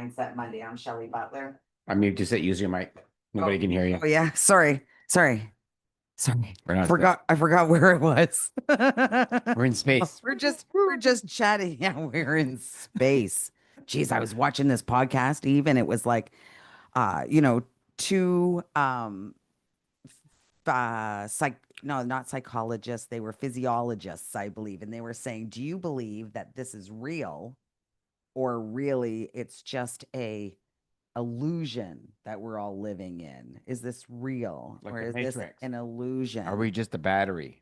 Mindset Monday. I'm Shelley Butler. I mean, just use your mic. Nobody can hear you. Oh yeah, sorry. We're not I forgot where it was. We're in space. We're just chatting. Yeah, we're in space. Jeez, I was watching this podcast, Eve, and it was like, you know, two no, not psychologists, they were physiologists, I believe, and they were saying, do you believe that this is real, or really it's just a illusion that we're all living in? Is this real, Like or the is this Matrix. an illusion? Are we just a battery?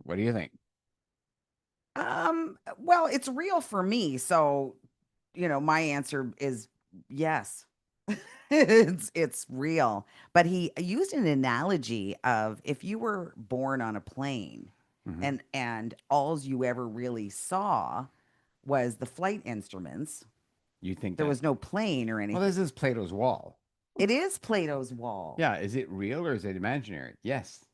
What do you think? Well, it's real for me, so my answer is yes. It's real. But he used an analogy of, if you were born on a plane Hmm. and all you ever really saw was the flight instruments, You think there that? was no plane or Well, anything. this is Plato's wall. It is Plato's wall. Yeah. Is it real or is it imaginary? Yes.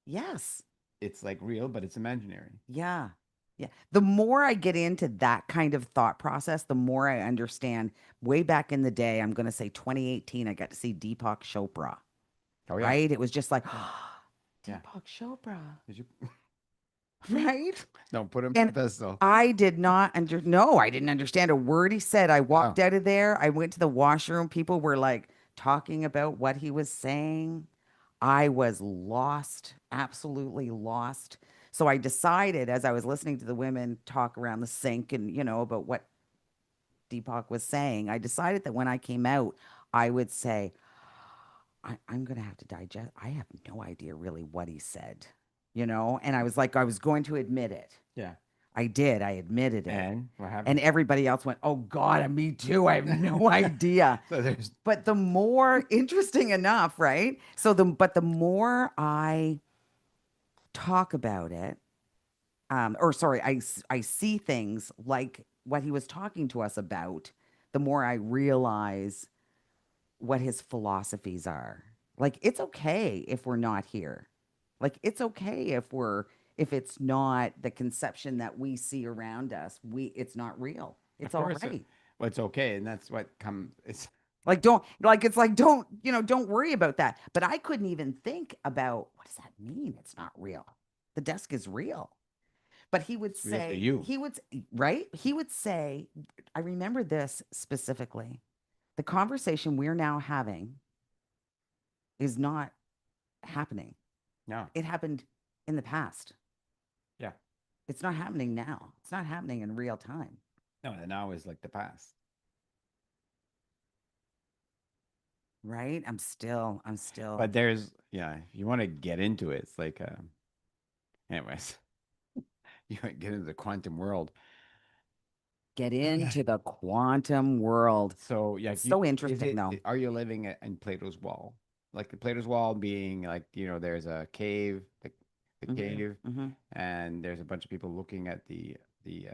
Yes. It's like real, but it's imaginary. Yeah. Yeah. The more I get into that kind of thought process, the more I understand. Way back in the day, I'm going to say 2018, I got to see Deepak Chopra, Oh yeah. right? It was just like, Yeah. Deepak Chopra, Did you? right? Don't put him on And the pedestal. I did not no, I didn't understand a word he said. I walked Oh, out of there. I went to the washroom. People were like talking about what he was saying. I was lost, absolutely lost. So I decided, as I was listening to the women talk around the sink and, about what Deepak was saying, I decided that when I came out, I would say, I'm going to have to digest. I have no idea really what he said, And I was like, I was going to admit it. yeah. I did. I admitted it. And what And happened? everybody else went, oh God, me too. I have no idea. So there's. But the more interesting enough, right? But the more I talk about it, or sorry, I see things like what he was talking to us about, the more I realize what his philosophies are. Like, it's okay if we're not here. Like, it's okay if it's not the conception that we see around us. It's not real. Of It's all course, right. well, it's okay, and that's what comes. It's Like, don't, like, it's like, don't worry about that. But I couldn't even think about, what does that mean? It's not real. The desk is real. But he would real to say, you. right? He would say, I remember this specifically. The conversation we're now having is not happening. No. It happened in the past. Yeah. It's not happening now. It's not happening in real time. No. The now is like the past. Right? I'm still. But there's, yeah, if you want to get into it, it's like, anyways, you want to get into the quantum world. Get into the quantum world. So, yeah, It's so is interesting, though. are you living in Plato's wall? Like the Plato's wall being like, there's a cave, the Hmm. cave, Hmm. and there's a bunch of people looking at the, the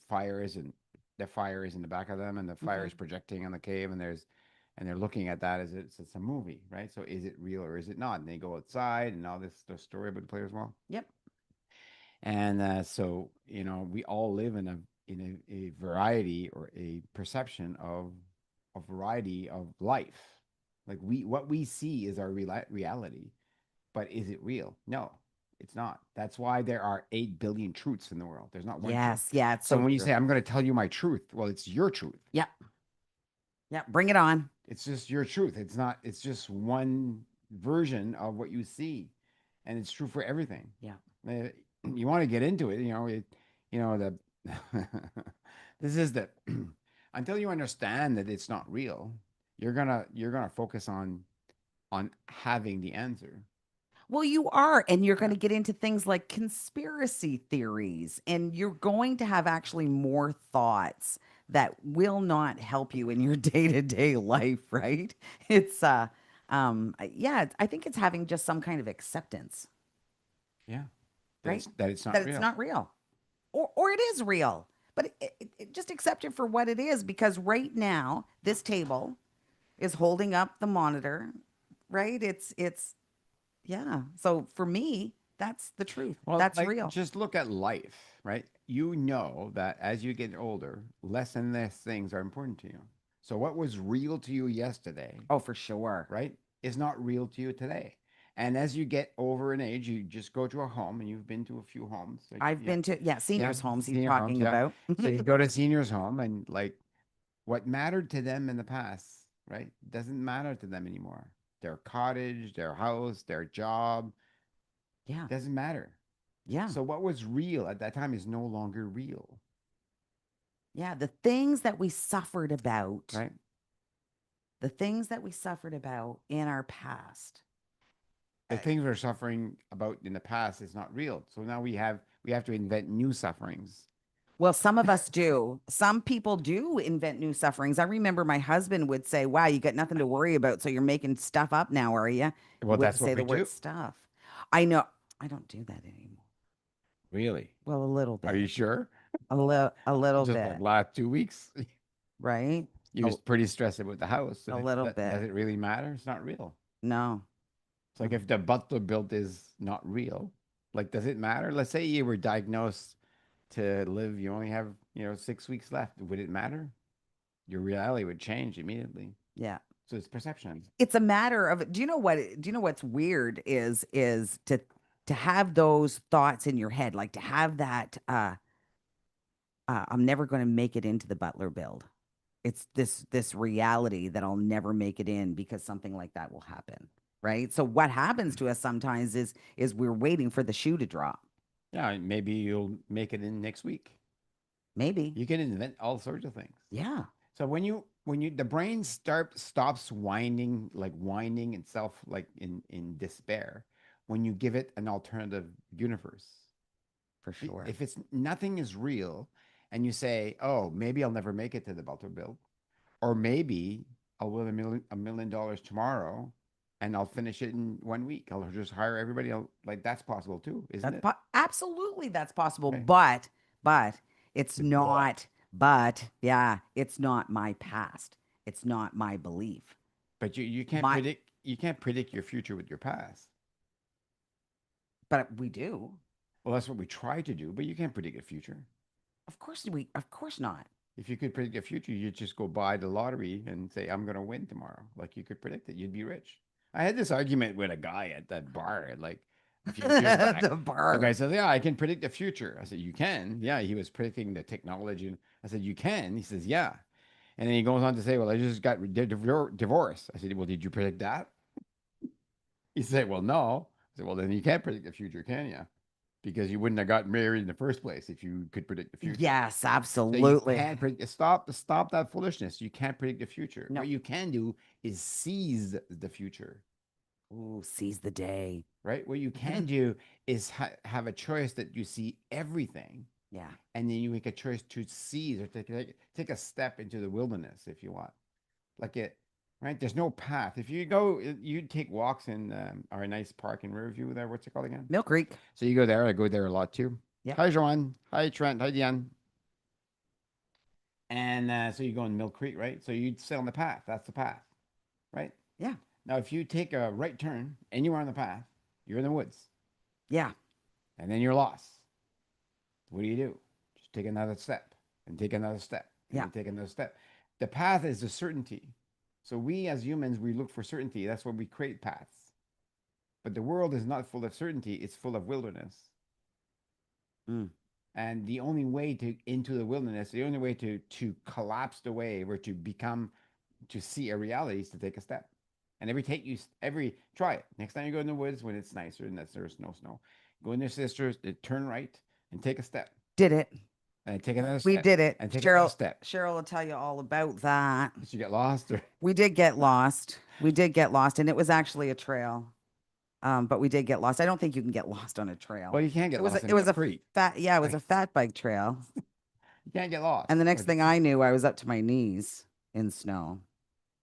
fires, and the fire is in the back of them, and the fire is Hmm. projecting on the cave, and they're looking at that as it's a movie, right? So is it real or is it not? And they go outside, and all this the story about the Plato's wall. Yep. And so, we all live in a variety or a perception of a variety of life. Like what we see is our reality, but is it real? No, it's not. That's why there are 8 billion truths in the world. There's not one truth. Yes. Yeah. It's So so when you true. say I'm going to tell you my truth, well, it's your truth. Yep. Yep. Bring it on. It's just your truth. It's not. It's just one version of what you see, and it's true for everything. Yeah. You want to get into it, the this is the until you understand that it's not real, you're gonna focus on having the answer. Well, you are, and you're going Yeah. to get into things like conspiracy theories, and you're going to have actually more thoughts that will not help you in your day-to-day life, right? It's yeah, I think it's having just some kind of acceptance, Yeah. That right? it's not That it's real. not real. Or it is real. But just accept it for what it is, because right now this table is holding up the monitor, right? It's yeah. So for me, that's the truth. Well, That's like, real. just look at life, right? you know that as you get older, less and less things are important to you. So what was real to you yesterday, Oh, for sure. right, is not real to you today. And as you get over in age, you just go to a home, and you've been to a few homes, like I've yeah, been to, yeah, yeah, seniors' homes he's senior homes, talking yeah. about. So you go to seniors' home, and like what mattered to them in the past, right, doesn't matter to them anymore. Their cottage, their house, their job Yeah. doesn't matter. Yeah. So what was real at that time is no longer real, Yeah. right? The things that we suffered about in our past. The things we're suffering about in the past is not real. So now we have to invent new sufferings. Well, some of us do. Some people do invent new sufferings. I remember my husband would say, "Wow, you got nothing to worry about. So you're making stuff up now, are you?" He Well, would that's say what the we word do. stuff. I know. I don't do that anymore. Really? Well, a little Are you bit. sure? A little Just like bit, last 2 weeks, right? you A, was pretty stressed about the house. So a little does bit. it really matter? It's not real. No. It's like Mm. if the Butler built is not real, like does it matter? Let's say you were diagnosed to live, you only have 6 weeks left. Would it matter? Your reality would change immediately. Yeah. So it's perception. It's a matter of, do you know what's weird is to have those thoughts in your head, like to have that I'm never going to make it into the Butler build. It's this reality that I'll never make it in because something like that will happen, right? So what happens to us sometimes is we're waiting for the shoe to drop. Yeah, maybe you'll make it in next week. Maybe. You can invent all sorts of things. Yeah. So when you the brain stops winding itself like in despair when you give it an alternative universe. For sure. If it's nothing is real, and you say, "Oh, maybe I'll never make it to the Butler build," or maybe I'll win $1 million tomorrow, and I'll finish it in 1 week. I'll just hire everybody. Like that's possible too, isn't it? Absolutely that's possible, Right. but it's The but. not but yeah, it's not my past. It's not my belief. But you can't My predict your future with your past. but we do. Well, that's what we try to do, but you can't predict the future. Of course not. If you could predict the future, you'd just go buy the lottery and say, "I'm going to win tomorrow." Like you could predict it, you'd be rich. I had this argument with a guy at that bar like a few years back. The The guy bar. said, "Yeah, I can predict the future." I said, "You can?" Yeah, he was predicting the technology. And I said, "You can?" He says, "Yeah." And then he goes on to say, "Well, I just got divorced." I said, "Well, did you predict that?" He said, "Well, no." I said, "Well, then you can't predict the future, can you? Because you wouldn't have got married in the first place if you could predict the future." Yes, So you absolutely. can't predict. Stop that foolishness. You can't predict the future. No. What you can do is seize the future, Ooh, seize the day. right? What you can do is have a choice that you see everything, Yeah. and then you make a choice to seize or take a step into the wilderness if you want. Like it, right? There's no path. If you go, you take walks in our nice park in Riverview there. What's it called again? Mill Creek. So you go there. I go there a lot too. Yep. Hi, Joanne. Hi, Trent. Hi, Diane. And so you go in Mill Creek, right? So you sit on the path. That's the path, right? Yeah. Now, if you take a right turn anywhere on the path, you're in the woods, Yeah. and then you're lost. What do? Just take another step, and take another step, and Yeah. then take another step. The path is the certainty. So we as humans, we look for certainty. That's why we create paths. But the world is not full of certainty. It's full of wilderness. Mm. And the only way to into the wilderness, the only way to collapse the wave or to see a reality is to take a step. And every try it. Next time you go in the woods when it's nicer and there's no snow, go in there, sisters, turn right and take a step. Did it. And take another We step. did it. And take another step. Cheryl will tell you all about that. Did you get lost or We did get lost. We did get lost, and it was actually a trail. But we did get lost. I don't think you can get lost on a trail. well, you can't get lost It in was Mill a Creek. yeah, it was Like, a fat bike trail. you can't get lost. And the next Like thing I knew, I was up to my knees in snow.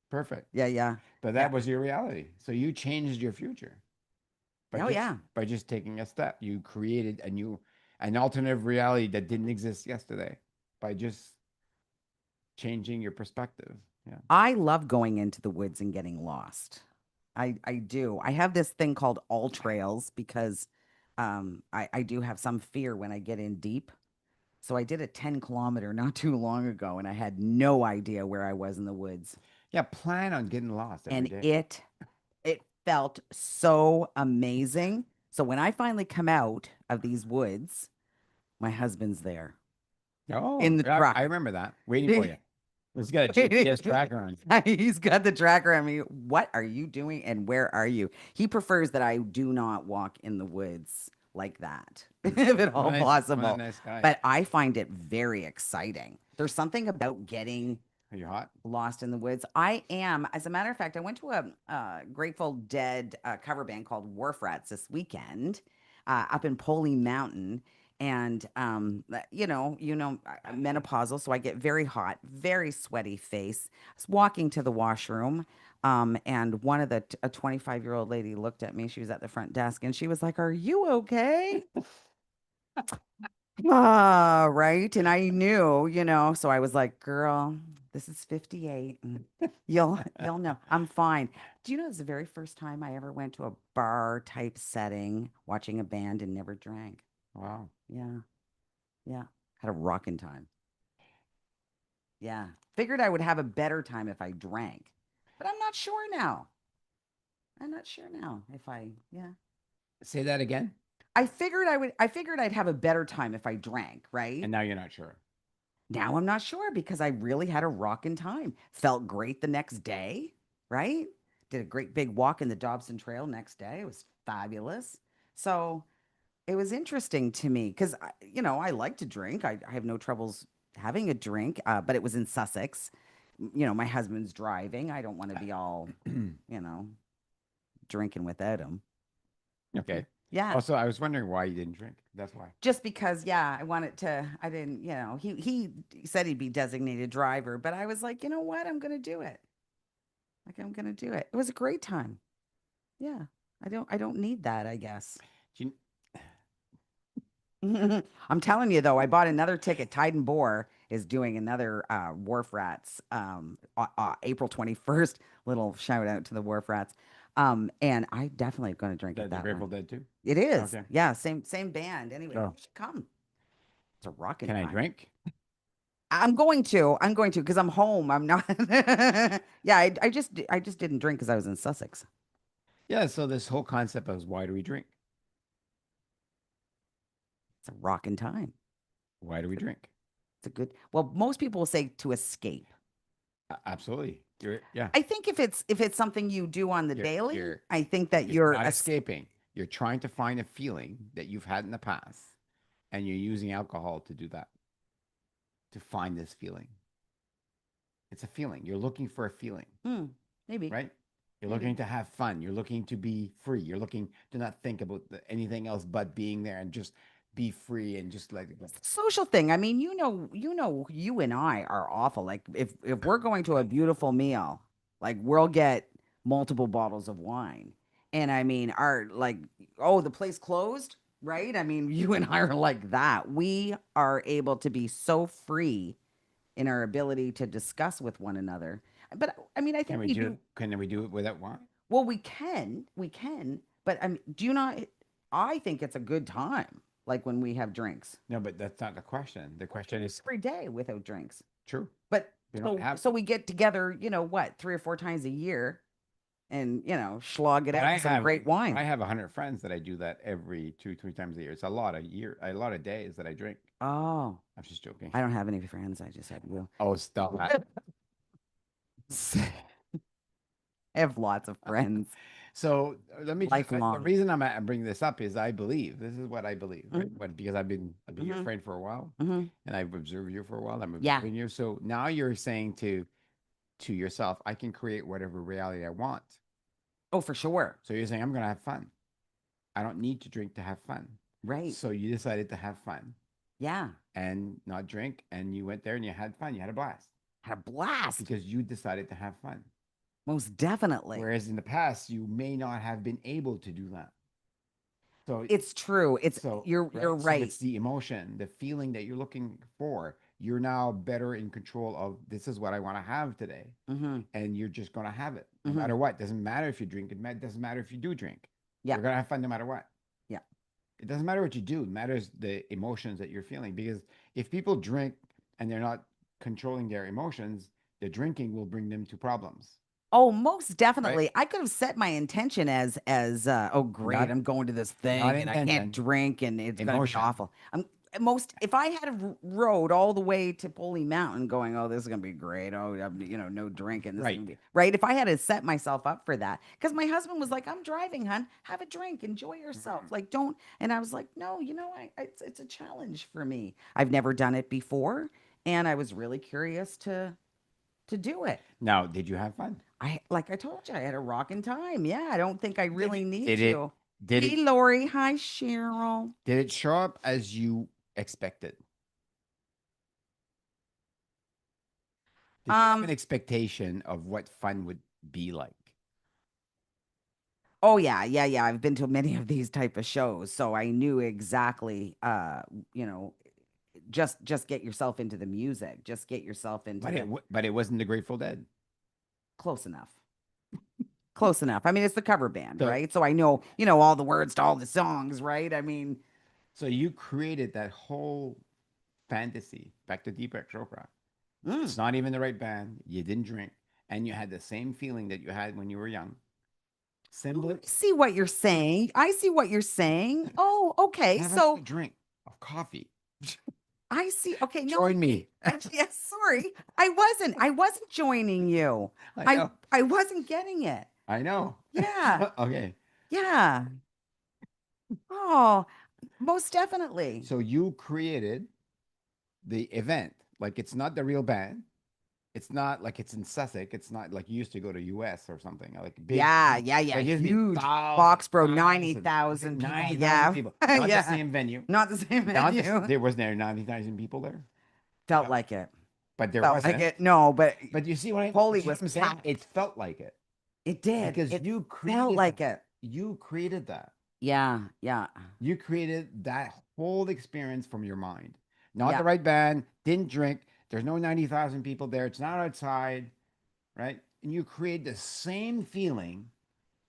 perfect. Yeah, yeah. But Yeah. that was your reality. So you changed your future Oh yeah. by just taking a step. You created an alternative reality that didn't exist yesterday by just changing your perspective. Yeah. I love going into the woods and getting lost. I do. I have this thing called all trails because I do have some fear when I get in deep. So I did a 10 kilometer not too long ago and I had no idea where I was in the woods. Yeah, plan on getting lost every And day. it felt so amazing. So when I finally come out of these woods, my husband's there Oh, in the yeah, I truck. remember that. Waiting for you. He's got a GPS tracker on. He's got the tracker on me. What are you doing and where are you? He prefers that I do not walk in the woods like that, if at all What a possible. nice guy. But I find it very exciting. There's something about getting Are you hot? lost in the woods. I am. As a matter of fact, I went to a Grateful Dead cover band called Wharf Rats this weekend up in Poley Mountain. And menopausal, so I get very hot, very sweaty face. I was walking to the washroom, and one of a 25-year-old lady looked at me. She was at the front desk, and she was like, "Are you okay?" Right. And I knew, so I was like, girl, this is 58 and you'll know. I'm fine. Do you know it's the very first time I ever went to a bar type setting, watching a band and never drank? Wow. Yeah. Yeah. Had a rocking time. Yeah. Figured I would have a better time if I drank. But I'm not sure now. I'm not sure now if yeah. Say that again. I figured I'd have a better time if I drank, right? And now you're not sure. Now I'm not sure because I really had a rockin' time. Felt great the next day, right? Did a great big walk in the Dobson Trail next day. It was fabulous. So it was interesting to me because, I like to drink. I have no troubles having a drink, but it was in Sussex. My husband's driving. I don't want to be all, you know, drinking without him. Okay. Yeah. Also, I was wondering why you didn't drink. That's why. Just because, yeah, I didn't, he said he'd be designated driver, but I was like, you know what? I'm gonna do it. Like I'm gonna do it. It was a great time. Yeah. I don't need that, I guess. Do you, I'm telling you though, I bought another ticket. Tide and Boar is doing another Wharf Rats April 21st. Little shout out to the Wharf Rats. And I definitely gonna drink at the that one. Grateful Dead too? It is. Okay. Yeah, same band. Anyway, you Oh, should come. It's a rocking can I time. drink? I'm going to because I'm home. I'm not. Yeah, I just didn't drink because I was in Sussex. Yeah. So this whole concept of why do we drink? It's a rocking time. Why do we drink? It's a good. Well, most people will say to escape. Absolutely. Yeah. I think if it's something you do on the daily, You're I think that You're you're not escaping. You're trying to find a feeling that you've had in the past, and you're using alcohol to do that, to find this feeling. It's a feeling. You're looking for a feeling, maybe right? You're maybe looking to have fun. You're looking to be free. You're looking to not think about anything else but being there and just be free and just like it's a social thing. I mean, you and I are awful. Like if we're going to a beautiful meal, like we'll get multiple bottles of wine. And I mean, our like, oh, the place closed, right? I mean, you and I are like that. We are able to be so free in our ability to discuss with one another. But I mean, I can think we we do do it? Can we do it without wine? well, we can, but I mean, do you not I think it's a good time, like when we have drinks. No, but that's not the question. The question is Every day without drinks. true. But We don't so have. so we get together, what, 3 or 4 times a year and slog it But out with some great wine. I have 100 friends that I do that every 3 times a year. It's a lot of a lot of days that I drink. Oh, I'm just joking. I don't have any friends. I just have you. Oh, stop that. I have lots of friends, So let me just. The lifelong. reason I'm bringing this up is I believe this is what I believe, right? Hmm. But because I've been your Hmm. friend for a while, Hmm. and I've observed you for a while. I'm Yeah. observing you. So now you're saying to yourself, I can create whatever reality I want. Oh, for sure. So you're saying I'm gonna have fun. I don't need to drink to have fun. Right. So you decided to have fun Yeah. and not drink, and you went there and you had fun. You had a blast Had a blast. because you decided to have fun. Most definitely. Whereas in the past, you may not have been able to do that. So, It's true. It's you're right. So right. it's the emotion, the feeling that you're looking for. You're now better in control of this is what I want to have today. Hmm. And you're just going to have it no Hmm. matter what. Doesn't matter if you drink. It doesn't matter if you do drink. Yeah. You're going to have fun no matter what. Yeah. It doesn't matter what you do. It matters the emotions that you're feeling. Because if people drink and they're not controlling their emotions, the drinking will bring them to problems, Oh, most right? definitely. I could have set my intention as oh great, Not I'm going to this not thing and I can't intention, drink and it's gonna be emotion. awful. I'm most if I had a rode all the way to Pulley Mountain going, oh, this is gonna be great. Oh, no drinking. This is Right. gonna be right. If I had to set myself up for that, because my husband was like, I'm driving, hun, have a drink, enjoy yourself. Mhm. Like, don't. And I was like, no, it's a challenge for me. I've never done it before, and I was really curious to do it. Now, did you have fun? Like I told you, I had a rocking time. Yeah, I don't think I Did really it need did it to. did Hey, it Lori. Hi, Cheryl. did it show up as you expected? Did you have an Um, expectation of what fun would be like? oh yeah, yeah, yeah. I've been to many of these type of shows, so I knew exactly you know, just get yourself into the music. Just get yourself into the But it wasn't the Grateful Dead. close enough. Close enough. I mean, it's the cover band, So right? So I know, all the words to all the songs, right? I mean, so you created that whole fantasy. Back to Deepak Chopra. mm. It's not even the right band. You didn't drink, and you had the same feeling that you had when you were young. Oh, Symbol. I see what you're saying. I see what you're saying. Oh, okay. Have another So drink of coffee. I see. Okay, no, Join me. yes, sorry. I wasn't joining you. I I know. I wasn't getting it. I know. Yeah. Okay. Yeah. Oh, most definitely. So you created the event. Like it's not the real band. It's not like it's in Sussex. It's not like you used to go to US or something. Like big, Yeah, huge. yeah, yeah. Like it used to be Huge thousands, Foxborough, thousands, okay, 90,000 people. 90,000 Yeah. people. Not the Yeah. same venue. Not the same Not this. venue. There was there 90,000 people there. Felt Felt, like it. but there Felt like wasn't. it. No, but But you see what Holy see what was I'm saying? packed. It felt like it It did. because It you felt created like that. it. You created that. Yeah, yeah. You created that whole experience from your mind. Not the Yeah. right band, didn't drink. There's no 90,000 people there. It's not outside, right? And you create the same feeling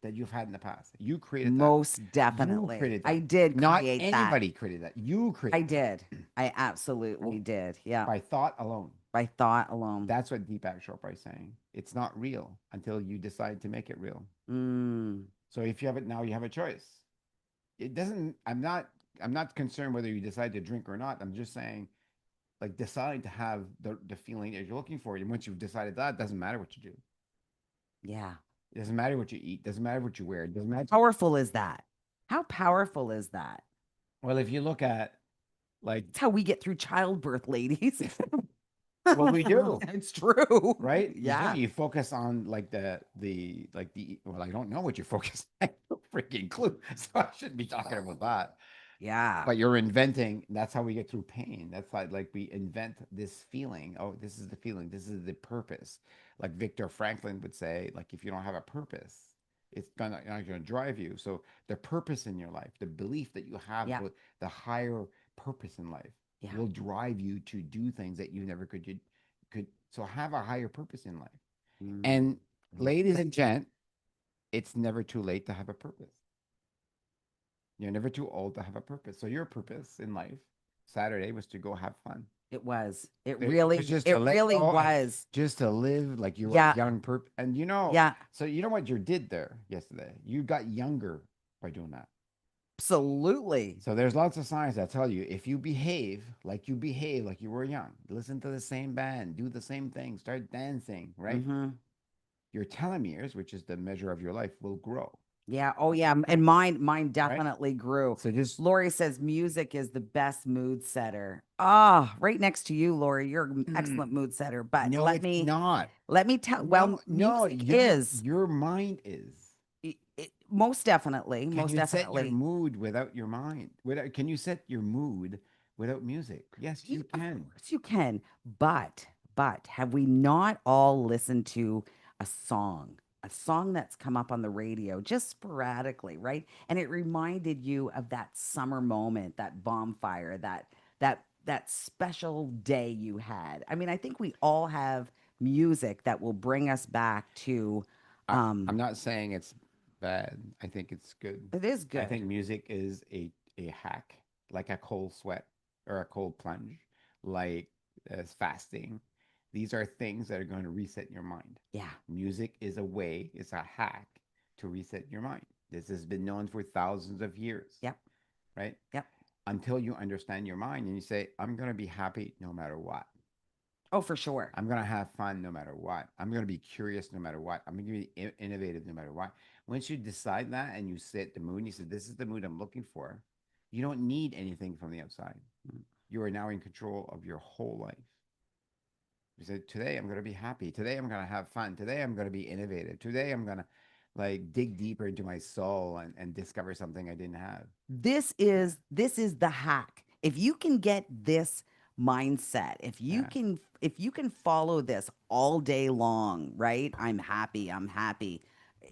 that you've had in the past. You created that. Most You definitely. created I that. did Not create that. anybody created that. You I created did. that. I absolutely did. Yeah. By thought alone. By thought alone. That's what Deepak Chopra is saying. It's not real until you decide to make it real. Mm. So if you have it now, you have a choice. It doesn't. I'm not concerned whether you decide to drink or not. I'm just saying, like, decide to have the feeling that you're looking for. And once you've decided that, it doesn't matter what you do. Yeah. It doesn't matter what you eat. It doesn't matter what you wear. It doesn't matter. Powerful is that? How powerful is that? Well, if you look at like, It's how we get through childbirth, ladies. well, we do. It's true. Right? You do. Yeah. You focus on like the well, I don't know what you focus on. I have no freaking clue. So I shouldn't be talking about that. Yeah. But you're inventing, that's how we get through pain. That's like we invent this feeling. Oh, this is the feeling. This is the purpose. Like Viktor Franklin would say, like if you don't have a purpose, it's gonna not gonna drive you. So the purpose in your life, the belief that you have Yeah. the higher purpose in life Yeah. will drive you to do things that you never could. So have a higher purpose in life. Mm. And I love ladies it. and gent, it's never too late to have a purpose. You're never too old to have a purpose. So your purpose in life Saturday was to go have fun. It was. It It was really, just to it let really go and was. just to live like you were a Yeah. young And Yeah. so you know what you did there yesterday? You got younger by doing that. Absolutely. So there's lots of signs that tell you if you behave like you were young, listen to the same band, do the same thing, start dancing, right? Mm-hmm. Your telomeres, which is the measure of your life, will grow, Yeah. Oh, yeah. And mine right? definitely grew. So just Lori says music is the best mood setter. Ah, right next to you, Lori. You're an excellent mood setter. But no, it's not. let me tell. No, Well, no, music is your mind is. most definitely, Can most you set your definitely. mood without your mind? Can you set your mood without music? Yes, you Of can. course you can. But have we not all listened to a song? A song that's come up on the radio just sporadically, right? And it reminded you of that summer moment, that bonfire, that special day you had. I mean, I think we all have music that will bring us back to I'm um not saying it's bad. I think it's good. it is I good. think music is a hack, like a cold sweat or a cold plunge, like as fasting. These are things that are going to reset your mind. Yeah. Music is a way, it's a hack to reset your mind. This has been known for thousands of years, Yep. right? Yep. Until you understand your mind and you say, I'm going to be happy no matter what. Oh, for sure. I'm going to have fun no matter what. I'm going to be curious no matter what. I'm going to be innovative no matter what. Once you decide that and you set the mood, and you say, this is the mood I'm looking for, you don't need anything from the outside. You are now in control of your whole life. You say, today I'm going to be happy. Today I'm going to have fun. Today I'm going to be innovative. Today I'm going to like dig deeper into my soul and discover something I didn't have. Yeah. This is the hack. If you can get this mindset, Yeah. if you can follow this all day long, right? I'm happy, I'm happy.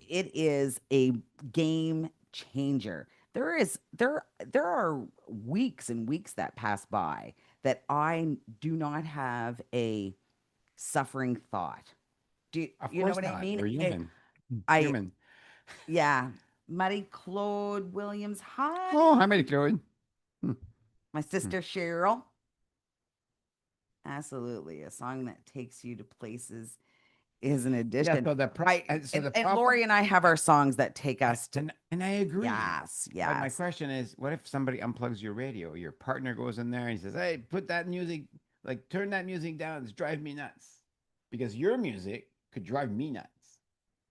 It is a game changer. There are weeks and weeks that pass by that I do not have a suffering thought. Do Of you know course what I not. mean? We're human. I Human. yeah. Marie Claude Williams, Oh, hi. hi, Mary Chloe. Hmm, My hmm. sister Cheryl. Absolutely. A song that takes you to places is an Yeah. addition. I So the and Lori problem, and I have our songs that take us to and I agree. yes, But my yes, question is, what if somebody unplugs your radio? Your partner goes in there and he says, "Hey, put that music, like turn that music down. It's driving me nuts." Because your music could drive me nuts,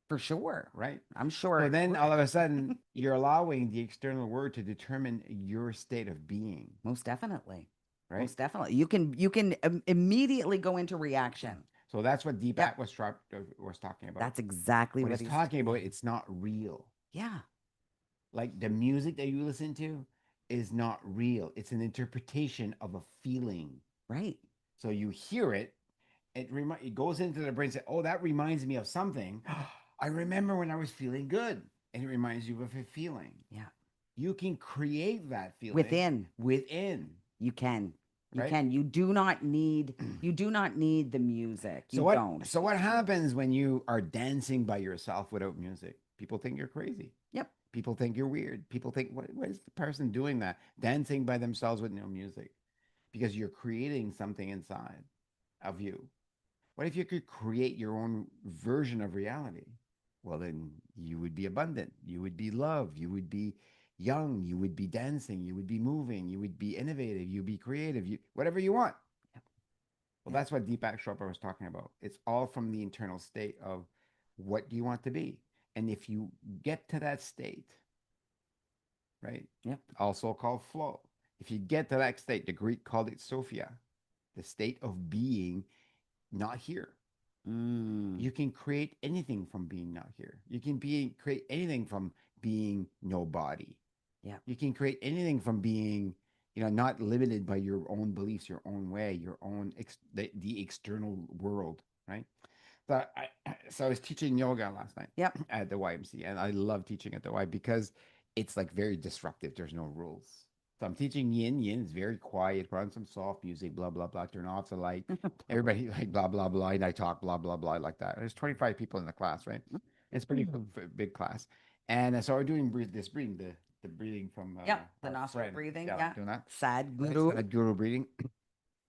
for sure. right? I'm sure So it then all would. of a sudden, you're allowing the external word to determine your state of being, Most definitely. right? Most definitely. You can immediately go into reaction. So that's what Yep. Deepak was talking about. That's exactly What what he's he's talking about, doing. it's not real. Yeah. Like the music that you listen to is not real. It's an interpretation of a feeling. Right. So you hear it, it goes into the brain. And say, oh, that reminds me of something. I remember when I was feeling good, and it reminds you of a feeling. Yeah. You can create that feeling Within. within, You can. You right? can. You do not need the music. You So what? don't. So what happens when you are dancing by yourself without music? People think you're crazy. Yep. People think you're weird. People think, what is the person doing that? Dancing by themselves with no music. Because you're creating something inside of you. What if you could create your own version of reality? Well, then you would be abundant. You would be love. You would be young. You would be dancing. You would be moving. You would be innovative. You'd be creative. Whatever you want. Yep. Well, Yep. that's what Deepak Chopra was talking about. It's all from the internal state of what do you want to be? And if you get to that state, right? Yep. Also called flow. If you get to that state, the Greek called it Sophia, the state of being not here. Mm. You can create anything from being not here. You can create anything from being nobody. Yep. You can create anything from being, not limited by your own beliefs, your own way, your own the external world, right? So I was teaching yoga last night Yep. at the YMC, and I love teaching at the Y because it's like very disruptive. There's no rules. So I'm teaching yin. Yin is very quiet. Put on some soft music, blah blah blah. Turn off the light. Everybody like blah blah blah, and I talk blah blah blah like that. There's 25 people in the class, right? It's pretty big class, and so we're doing this breathing, the breathing from Yep. The our nostril friend, breathing. yeah, Yeah. doing that, Sad right? guru. That guru breathing,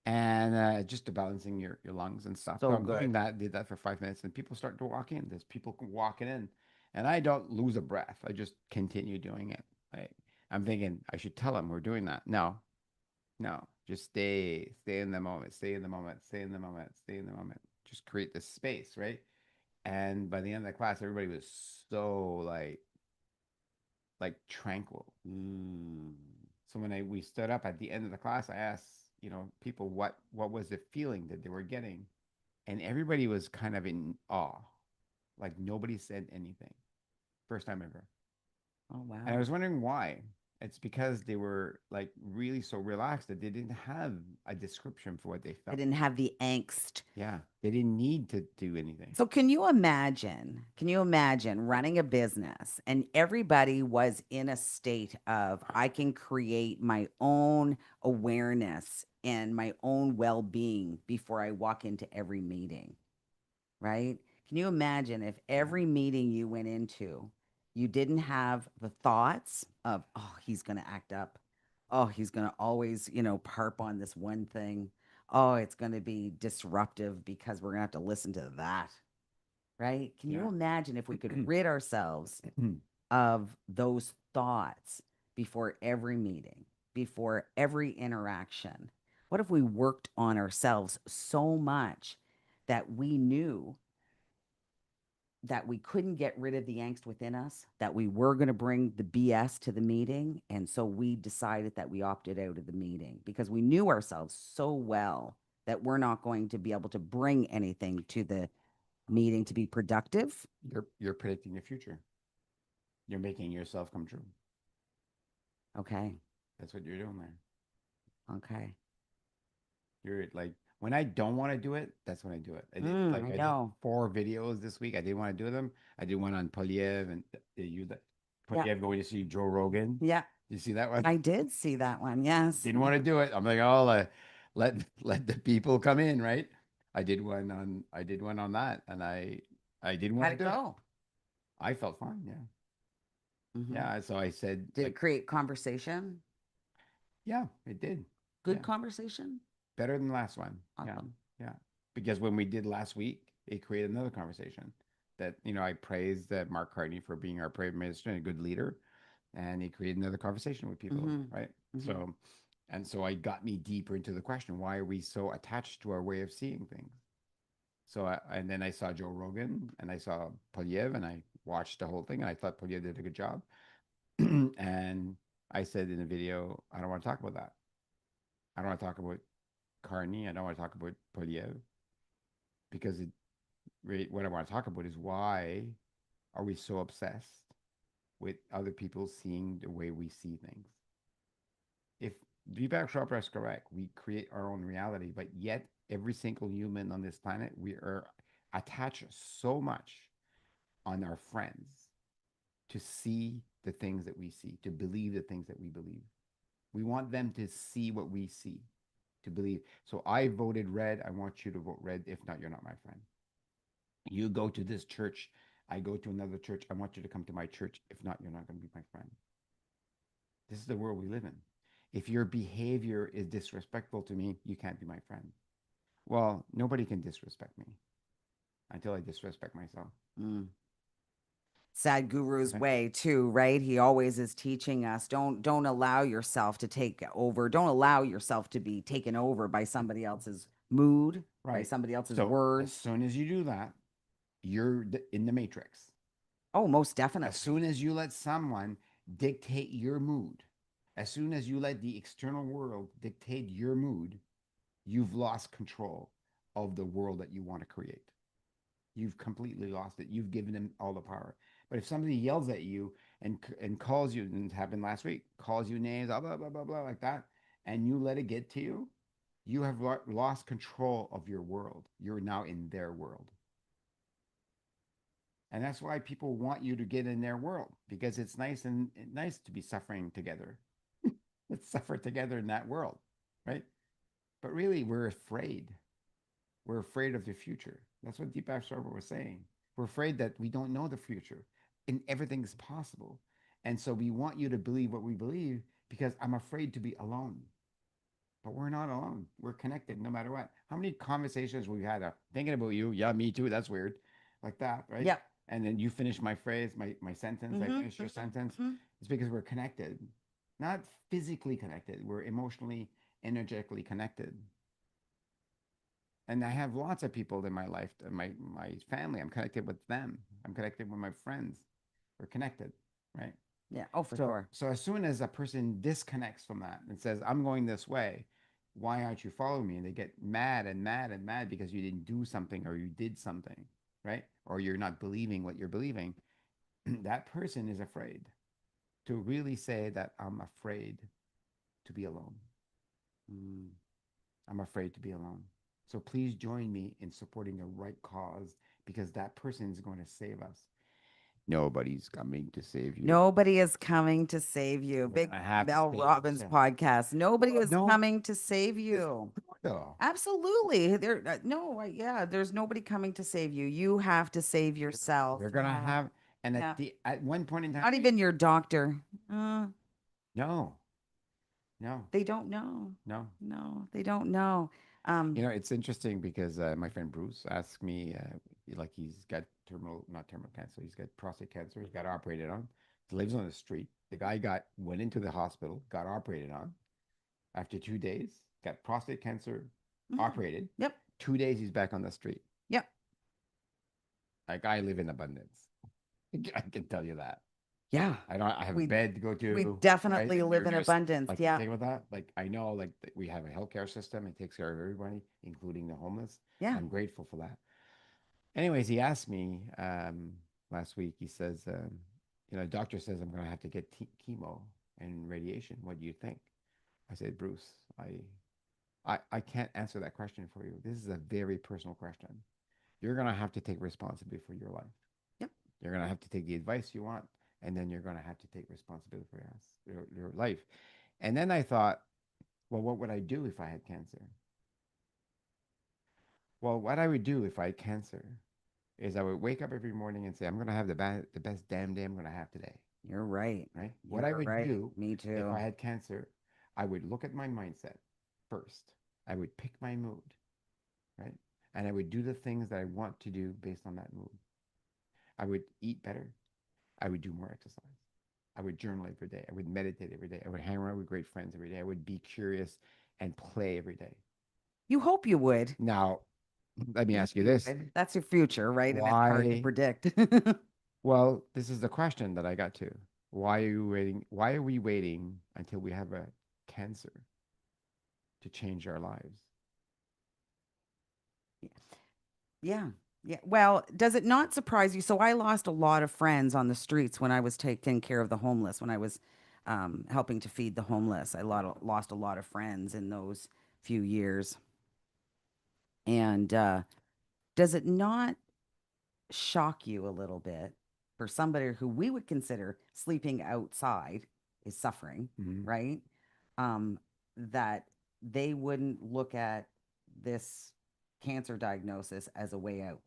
and just to balancing your lungs and stuff. So So I'm doing good. that, did that for 5 minutes, and people start to walk in. There's people walking in, and I don't lose a breath. I just continue doing it. Like I'm thinking I should tell them we're doing that. No, no, just stay in the moment, stay in the moment, stay in the moment, stay in the moment. Just create this space, right? And by the end of the class, everybody was so like tranquil. Mm. So when I we stood up at the end of the class, I asked, people what was the feeling that they were getting, and everybody was kind of in awe, like nobody said anything. First time ever. Oh And I wow. was wondering why. It's because they were like really so relaxed that they didn't have a description for what they I felt. didn't have the angst. Yeah, they didn't need to do anything. So can you imagine? Can you imagine running a business and everybody was in a state of I can create my own awareness and my own well-being before I walk into every meeting, right? Can you imagine if Yeah. every meeting you went into, you didn't have the thoughts of, oh, he's going to act up. Oh, he's going to always, harp on this one thing. Oh, it's going to be disruptive because we're going to have to listen to that. Right? Can you Yeah. imagine if we could rid ourselves of those thoughts before every meeting, before every interaction? What if we worked on ourselves so much that we knew that we couldn't get rid of the angst within us, that we were going to bring the BS to the meeting? And so we decided that we opted out of the meeting because we knew ourselves so well that we're not going to be able to bring anything to the meeting to be productive. You're predicting the future. You're making yourself come true. Okay. That's what you're doing there. Okay. You're like when I don't want to do it, that's when I do it. I I did know. 4 videos this week. I didn't want to do them. I did one on Polyev and you that Yeah. Polyev going to see Joe Rogan. Yeah. You see that one? I did see that one. Yes. Didn't want to do it. I'm like, oh, let the people come in, right? I did one on that, and I didn't want How'd to it do it. go? I felt fine. Yeah, Hmm. yeah. So I said, Did it like, create conversation? yeah, it did. Good Yeah, conversation? better than the last one. Yeah, Awesome. yeah. Because when we did last week, it created another conversation. That I praised Mark Carney for being our prayer minister and a good leader, and he created another conversation with people, Hmm. right? Hmm. So I got me deeper into the question: why are we so attached to our way of seeing things? And then I saw Joe Rogan and I saw Polyev and I watched the whole thing and I thought Polyev did a good job. And I said in the video, I don't want to talk about that. I don't want to talk about Carney. I don't want to talk about Polyev because what I want to talk about is why are we so obsessed with other people seeing the way we see things? If Deepak Chopra is correct, we create our own reality, but yet every single human on this planet, we are attached so much on our friends to see the things that we see, to believe the things that we believe. We want them to see what we see, to believe. So I voted red. I want you to vote red. If not, you're not my friend. You go to this church. I go to another church. I want you to come to my church. If not, you're not going to be my friend. This is the world we live in. If your behavior is disrespectful to me, you can't be my friend. Well, nobody can disrespect me until I disrespect myself. Mm. Sadhguru's Okay. way too, right? He always is teaching us don't allow yourself to take over. Don't allow yourself to be taken over by somebody else's mood, by Right. somebody else's So as words. soon as you do that, you're in the matrix. Oh, most As definitely. soon as you let someone dictate your mood, as soon as you let the external world dictate your mood, you've lost control of the world that you want to create. You've completely lost it. You've given them all the power. But if somebody yells at you and calls you, and it happened last week, calls you names, blah blah blah blah blah like that, and you let it get to you, you have lost control of your world. You're now in their world. And that's why people want you to get in their world because it's nice to be suffering together. Let's suffer together in that world, right? But really, we're afraid. We're afraid of the future. That's what Deepak Chopra was saying. We're afraid that we don't know the future and everything is possible. And so we want you to believe what we believe because I'm afraid to be alone. But we're not alone. We're connected no matter what. How many conversations we've had thinking about you? Yeah, me too. That's weird. Like that, right? Yep. And then you finish my phrase, my sentence, I Mm-hmm, finish your sentence. mm-hmm. It's because we're connected. Not physically connected. We're emotionally, energetically connected. And I have lots of people in my life, my family. I'm connected with them. I'm connected with my friends. We're connected, right? Yeah. Oh, for So sure. so as soon as a person disconnects from that and says, "I'm going this way," why aren't you following me? And they get mad and mad and mad because you didn't do something or you did something, right? Or you're not believing what you're believing. That person is afraid to really say that I'm afraid to be alone. Mm. I'm afraid to be alone. So please join me in supporting the right cause because that person is going to save us. Nobody's coming to save you. Nobody is coming to save you. We're Big gonna have to Mel stay Robbins ourselves. podcast. Nobody is No, coming to save it's you. though. Absolutely. There, no, yeah, there's nobody coming to save you. You have to save yourself. We're gonna have, and Yeah. at one point in time, Not even your doctor. no, No, They don't know. no. No, they don't know. You Um, know, it's interesting because my friend Bruce asked me, like he's got not terminal cancer, he's got prostate cancer, he got operated on. He lives on the street. The guy went into the hospital, got operated on. After 2 days, got prostate cancer, mhm. operated. Yep. 2 days, he's back on the street. Yep. Like I live in abundance. I can tell you that. Yeah. I don't. I have a We bed to go we to. Right? definitely live in You're abundance. like Yeah. think about that. Like I know, like we have a healthcare system. It takes care of everybody, including the homeless. Yeah. I'm grateful for that. Anyways, he asked me last week. He says, doctor says I'm going to have to get chemo and radiation. What do you think? I said, Bruce, I can't answer that question for you. This is a very personal question. You're going to have to take responsibility for your life. Yep. You're going to have to take the advice you want, and then you're going to have to take responsibility for your life. And then I thought, well, what would I do if I had cancer? Well, what I would do if I had cancer is I would wake up every morning and say, I'm going to have the best damn day I'm going to have today. You're right. Right? What I You're would right. do Me if too. I had cancer, I would look at my mindset first. I would pick my mood, right? And I would do the things that I want to do based on that mood. I would eat better. I would do more exercise. I would journal every day. I would meditate every day. I would hang around with great friends every day. I would be curious and play every day. You hope you would. Now, let me You hope ask you you this. would. That's your future, right? And it's hard to Why? predict. Well, this is the question that I got to. Why are you waiting? Why are we waiting until we have a cancer to change our lives? Yeah. Yeah. Well, does it not surprise you? So I lost a lot of friends on the streets when I was taking care of the homeless, when I was helping to feed the homeless. Lost a lot of friends in those few years. And does it not shock you a little bit for somebody who we would consider sleeping outside is suffering, Mhm. right? That they wouldn't look at this cancer diagnosis as a way out.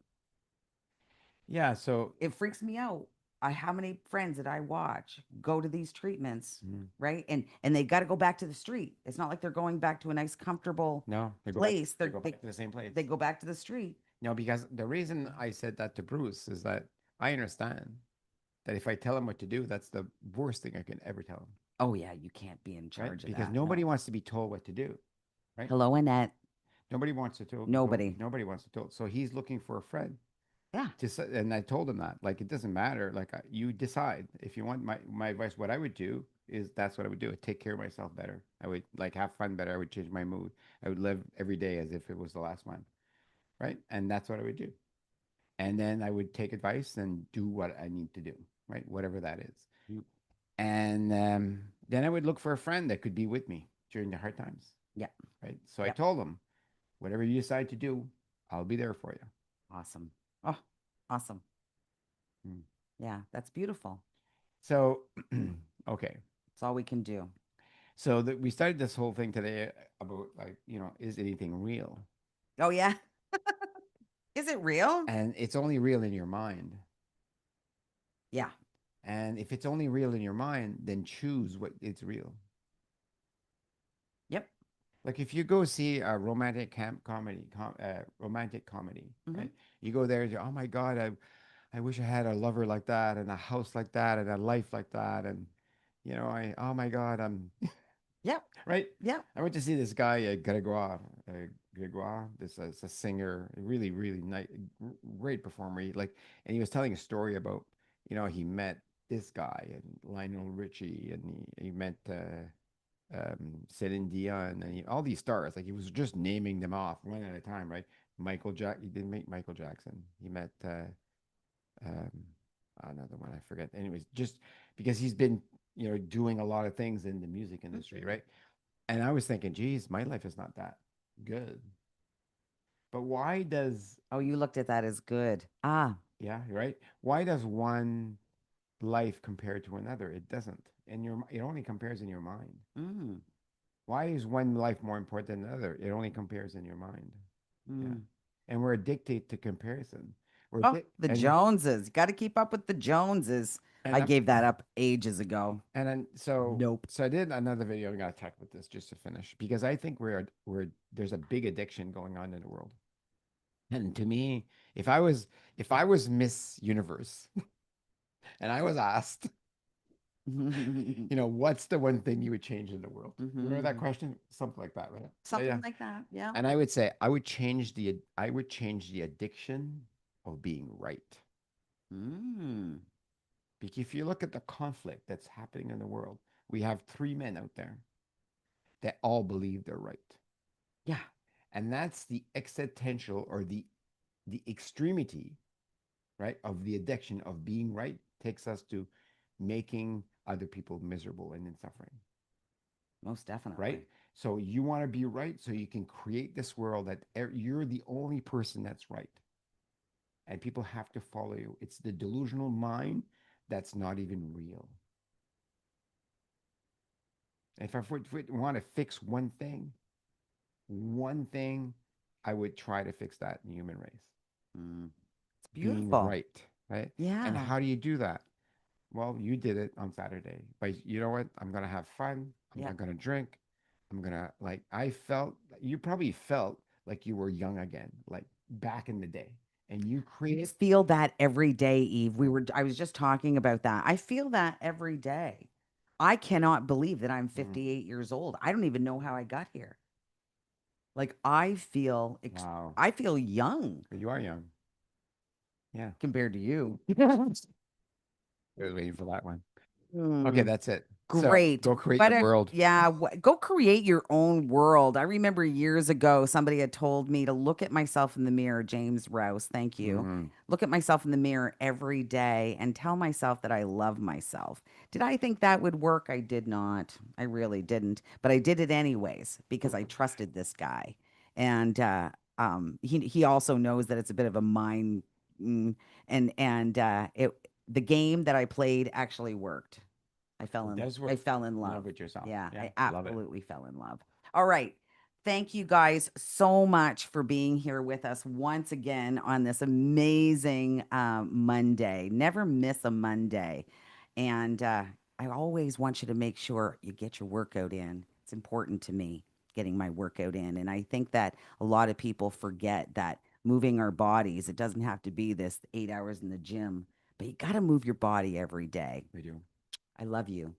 Yeah. So, It freaks me out. How many friends that I watch go to these treatments, mhm. right? And they got to go back to the street. It's not like they're going back to a nice, comfortable No, they go back. place. They go back to the same place. They go back to the street. No, because the reason I said that to Bruce is that I understand that if I tell him what to do, that's the worst thing I can ever tell him, Oh yeah, you can't be in right? charge of Because that. nobody No. wants to be told what to do, right? Hello, Annette. Nobody wants to tell. Nobody. Nobody wants to tell. So he's looking for a friend. Yeah. Just and I told him that like it doesn't matter. Like you decide if you want my advice. What I would do is that's what I would do. I'd take care of myself better. I would like have fun better. I would change my mood. I would live every day as if it was the last one, right? And that's what I would do. And then I would take advice and do what I need to do, right? Whatever that is. Mm. And then I would look for a friend that could be with me during the hard times, Yeah. right? So I Yeah. told him, whatever you decide to do, I'll be there for you. Awesome. Oh, awesome. Mm. Yeah, that's beautiful. So, okay. It's all we can do. So that we started this whole thing today about like, is anything real? Oh yeah. Is it real? And it's only real in your mind. Yeah. And if it's only real in your mind, then choose what it's real. Yep. Like if you go see a romantic romantic comedy, Hmm. right? You go there and you, oh my God, I wish I had a lover like that and a house like that and a life like that. And, oh my God, I'm Yep. right. Yep. I went to see this guy, Gregoire. This is a singer, a really, really nice, great performer. And he was telling a story about, he met this guy and Lionel Richie, and he met Celine Dion, and all these stars. Like he was just naming them off one at a time, right? He didn't meet Michael Jackson. He met um, another one. I forget. Anyways, just because he's been, doing a lot of things in the music industry, right? And I was thinking, geez, my life is not that good. But why does, Oh, you looked at that as good. Ah. yeah, right? Why does one life compare to another? It doesn't. It only compares in your mind. Mm. Why is one life more important than another? It only compares in your mind. Yeah. Mm. And we're addicted to comparison. Oh, the And Joneses. You got to keep up with the Joneses. And I gave that up ages ago. and then so Nope. so I did another video. I'm gonna talk with this just to finish because I think we're there's a big addiction going on in the world. And to me, if I was if I was Miss Universe and I was asked, what's the one thing you would change in the world? You remember that question? Something like that, right? Yeah, yeah. Something like that. Yeah. And I would say I would change the addiction of being right. Mm. Because if you look at the conflict that's happening in the world, we have three men out there that all believe they're right. Yeah. And that's the existential or the extremity, right, of the addiction of being right takes us to making other people miserable and in suffering, Most right? definitely. So you want to be right so you can create this world that you're the only person that's right and people have to follow you. It's the delusional mind that's not even real. If I would want to fix one thing, I would try to fix that in the human race. Mm. It's Being beautiful. right, right? And Yeah. how do you do that? Well, you did it on Saturday. But you know what? I'm gonna have fun. I'm Yeah. not gonna drink. I'm gonna like I felt you probably felt like you were young again, like back in the day. And you I created feel that every day, Eve. yeah. I was just talking about that. I feel that every day. I cannot believe that I'm Mhm. 58 years old. I don't even know how I got here. Like I feel Wow. I feel young But you are young. Yeah. compared to you. I was waiting for that one. Okay, Hmm. that's it. So Great. go create What your a, world. yeah, go create your own world. I remember years ago, somebody had told me to look at myself in the mirror, James Rouse, thank you. Mhm. Look at myself in the mirror every day and tell myself that I love myself. Did I think that would work? I did not. I really didn't. But I did it anyways because I trusted this guy. And he also knows that it's a bit of a mind mm, and the game that I played actually worked. It does I work. fell in Love love. with yourself. Yeah, Yeah, I love it. absolutely fell in love. All right. Thank you guys so much for being here with us once again on this amazing Monday. Never miss a Monday. And I always want you to make sure you get your workout in. It's important to me getting my workout in. And I think that a lot of people forget that moving our bodies, it doesn't have to be this 8 hours in the gym, but you got to move your body every day. We do. I love you.